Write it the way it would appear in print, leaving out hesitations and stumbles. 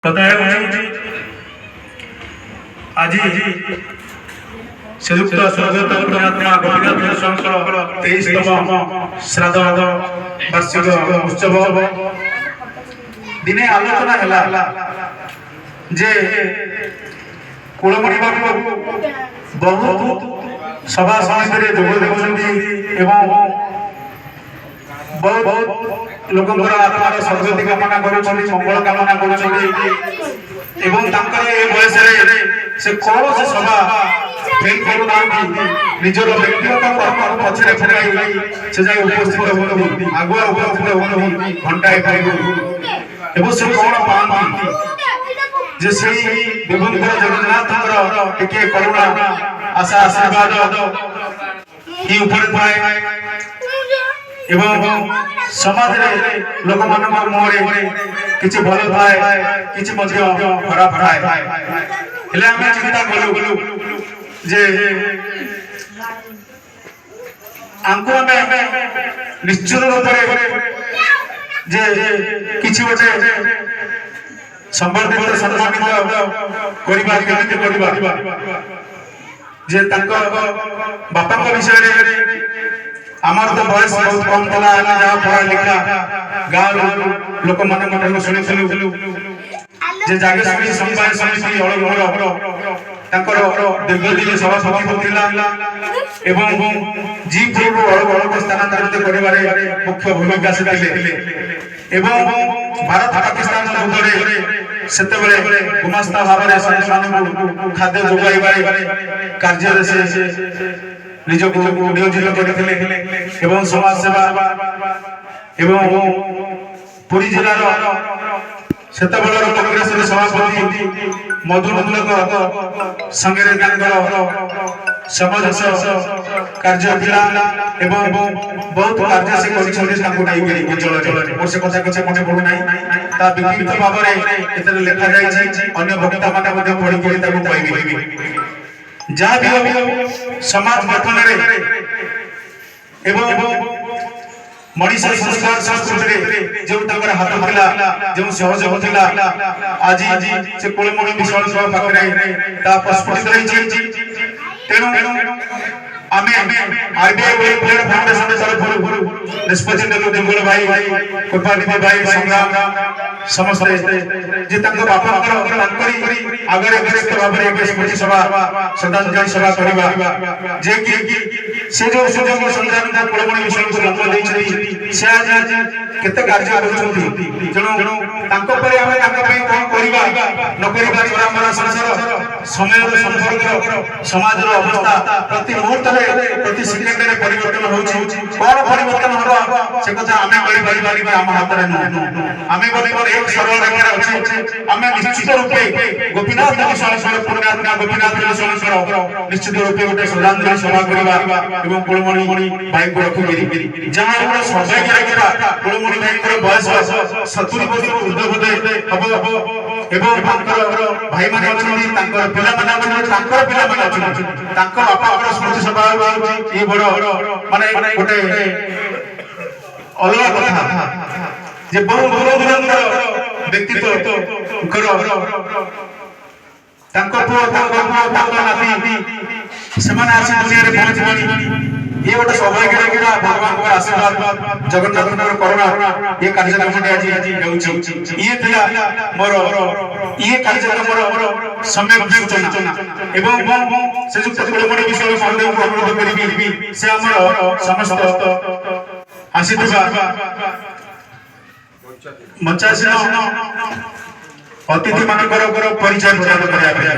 କଥା ହେଉଛି ଆଜି ଶ୍ରୀଯୁକ୍ତ ସ୍ୱର୍ଗତ ପୁଣ୍ୟାତ୍ମା ଗୋପୀନାଥ ସ୍ୱାମୀଙ୍କର 23ତମ ଶ୍ରାଦ୍ଧ ବାର୍ଷିକ ଉତ୍ସବ ଦିନେ ଆଲୋଚନା ହେଲା ଯେ କୁଳମଣି ବାବୁ ବହୁତ ସଭା ସମିତିରେ ଯୋଗ ଦେଉଛନ୍ତି ଏବଂ ବହୁତ ଲୋକଙ୍କର ଆତ୍ମାର ସଦ୍ଗତି କାମନା କରୁଛନ୍ତି, ମଙ୍ଗଳ କାମନା କରୁଛନ୍ତି ଏବଂ ତାଙ୍କର ଏ ବୟସରେ ସେ କୌଣସି ସଭା ଫେଲ୍ କରୁନାହାନ୍ତି। ନିଜର ବ୍ୟକ୍ତିଗତ କର୍ମ ପଛରେ ଫେରାଇ ସେ ଯାଇ ଉପସ୍ଥିତ ହୁଅନ୍ତି, ଆଗୁଆ ଉପସ୍ଥିତ ହୁଅନ୍ତି ଘଣ୍ଟାଏ ପୂର୍ବରୁ ଏବଂ ସେ କଣ ପାଆନ୍ତି ଯେ ସେଇ ବିଭୁଙ୍କର ଜଗନ୍ନାଥଙ୍କର ଟିକେ କରୁଣା ଆଶା ଆଶୀର୍ବାଦ ଇ ଉପରେ ଥାଏ ଏବଂ ସମାଜରେ ଲୋକମାନଙ୍କ ମୁହଁରେ କିଛି ଭଲ ଥାଏ, କିଛି ମଧ୍ୟ ଖରାପ ଥାଏ। ହେଲେ ଆମେ ଚିନ୍ତା କଲୁ ଯେ ଆମକୁ ଆମେ ନିଶ୍ଚିତ ରୂପରେ ଯେ କିଛି ଗୋଟେ ସମ୍ବର୍ଦ୍ଧିତ ସମ୍ମାନିତ କରିବା, କେମିତି କରିବା ଯେ ତାଙ୍କ ବାପାଙ୍କ ବିଷୟରେ ଆମର ତ ବୟସ ବହୁତ କମ ଥିଲା, ଆମେ ଯାହା ପଢା ଲେଖା ଗାଁ ଲୋକମାନଙ୍କ ଠାରୁ ଶୁଣିଥିଲୁ ଯେ ଜାଗେଶ୍ଵରୀ ସମବାୟ ସମିତି ଅଳଗୋଳ ତାଙ୍କର ଦୀର୍ଘଦିନ ସଭାପତି ଥିଲା ଏବଂ ଜିପୁରରୁ ଅଳଗୋଳକୁ ସ୍ଥାନାନ୍ତରିତ କରିବାରେ ମୁଖ୍ୟ ଭୂମିକା ସେ ଥିଲେ ଏବଂ ଭାରତ ପାକିସ୍ତାନ ଯୁଦ୍ଧରେ ସେତେବେଳେ ଗୁମାସ୍ତା ଭାବରେ ସୈନ୍ୟମାନଙ୍କୁ ଖାଦ୍ୟ ଯୋଗାଇବାରେ କାର୍ଯ୍ୟରେ ସେ ନିଜକୁ ନିୟୋଜିତ କରିଥିଲେ ଏବଂ ସମାଜ ସେବା ଏବଂ ପୁରୀ ଜିଲ୍ଲାର ସେତେବେଳର କଂଗ୍ରେସର ସଭାପତି ମଧୁନନ୍ଦଙ୍କ ସାଙ୍ଗରେ ତାଙ୍କର ସମାବେଶ କାର୍ଯ୍ୟ ଥିଲା ଏବଂ ବହୁତ କାର୍ଯ୍ୟ ସେ କରିଛନ୍ତି ତାଙ୍କୁ ନେଇକରି ଅଞ୍ଚଳରେ। ମୋର ସେ କଥା କିଛି ମନେ ପଡୁନାହିଁ, ତା ବିକ୍ଷିପ୍ତ ଭାବରେ ଏଥିରେ ଲେଖାଯାଇଛି, ଅନ୍ୟ ବକ୍ତାମାନେ ମଧ୍ୟ ପଢିକରି ତାକୁ କହିବି। ଯାହା ବି ହଉ ସମାଜ ଗଠନରେ ଏବଂ ମଣିଷ ସଂସ୍କାର ସଂସ୍କୃତିରେ ଯେଉଁ ତାଙ୍କର ହାତ ଥିଲା, ଯେଉଁ ସହଯୋଗ ଥିଲା, ଆଜି ସେ କୁଳମଣି ବିଶ୍ୱାଳଙ୍କ ପାଖରେ ତା ପ୍ରସ୍ଫୁଟିତ ହୋଇଛି। ତେଣୁ ଆମେ ଆରବିଆଇ ୱେଲଫେୟାର ଫାଉଣ୍ଡେସନ ତରଫରୁ ନିଷ୍ପତ୍ତି ନେଲୁ, ଦିଗୁଳ ଭାଇ, କୃପାନିଧି ଭାଇ, ସଂଗ୍ରାମ ସମସ୍ତେ ଯେ ତାଙ୍କ ବାପାଙ୍କର ତାଙ୍କରି ଆଗରେ ବିଶେଷ ଭାବରେ ଏକ ସ୍ମୃତି ସଭା, ଶ୍ରଦ୍ଧାଞ୍ଜଳି ସଭା କରିବା, ଯେ କି ସେ ଯେଉଁ ସୁଯୋଗ ସନ୍ଧାନ କୁଳମଣି ବିଶ୍ୱାଳଙ୍କୁ ଜନ୍ମ ଦେଇଛନ୍ତି ସେ ଆଜି କେତେ କାର୍ଯ୍ୟ କରୁଛନ୍ତି। ତେଣୁ ତାଙ୍କ ପରେ ଆମେ ତାଙ୍କ ପାଇଁ କଣ କରିବା ନ କରିବା, ଚୋରାମରା ସଂସାର ସମୟର ସମ୍ପର୍କ ସମାଜର ଅବସ୍ଥା ପ୍ରତି ମୁହୂର୍ତ୍ତରେ ପ୍ରତି ସେକେଣ୍ଡରେ ପରିବର୍ତ୍ତନ ହେଉଛି। କଣ ପରିବର୍ତ୍ତନ ହବ ସେ କଥା ଆମେ କରିପାରିବା ଆମ ହାତରେ ନୁହେଁ। ଆମେ ବର୍ତ୍ତମାନ ଏକ ସରଳ ରେଖାରେ ଅଛୁ। ଆମେ ନିଶ୍ଚିତ ରୂପେ ଗୋପୀନାଥ ବିଶ୍ୱାଳଙ୍କର ପୁଣ୍ୟାତ୍ମା ଗୋପୀନାଥ ବିଶ୍ୱାଳଙ୍କର ନିଶ୍ଚିତ ରୂପେ ଗୋଟେ ଶ୍ରଦ୍ଧାଞ୍ଜଳି ସଭା କରିବା ଏବଂ କୁଳମଣି ଭାଇଙ୍କୁ ରଖିକିରି ଯାହା ଗୋଟେ ସୌଭାଗ୍ୟ ରଖିବା। କୁଳମଣି ଭାଇଙ୍କର ବୟସ 70 ବର୍ଷରୁ ଉର୍ଦ୍ଧ୍ୱ ବୋଧେ ହବ ଏବଂ ତାଙ୍କର ଭାଇମାନେ ଅଛନ୍ତି, ତାଙ୍କର ପିଲାମାନେ ଅଛନ୍ତି, ତାଙ୍କର ପିଲାମାନେ ଅଛନ୍ତି, ତାଙ୍କ ବାପାଙ୍କର ସ୍ମୃତି ସଭା ହେଉଛି ବଡ ମାନେ ଗୋଟେ ଅଲଗା କଥା ଯେ ବହୁ ଦୂର ଦୂରାନ୍ତର ବ୍ୟକ୍ତିତ୍ୱଙ୍କର ତାଙ୍କ ପୁଅ ତାଙ୍କ ନାତି ସେମାନେ ଆସି ଦୁନିଆରେ ପହଞ୍ଚିଲେଣି। ये गोटे सौभाग्य रखा भगवान आशीर्वाद जगन्नाथ करुणा ये कार्यक्रम आज ये मोर ये कार्यक्रम समय सूचना एवं श्रीजुक्त कुलमणि विषय महोदय को अनुरोध करी से आमर समस्त आसीथिबा मंचासीन अतिथि मानकर परिचय प्रदान करिया।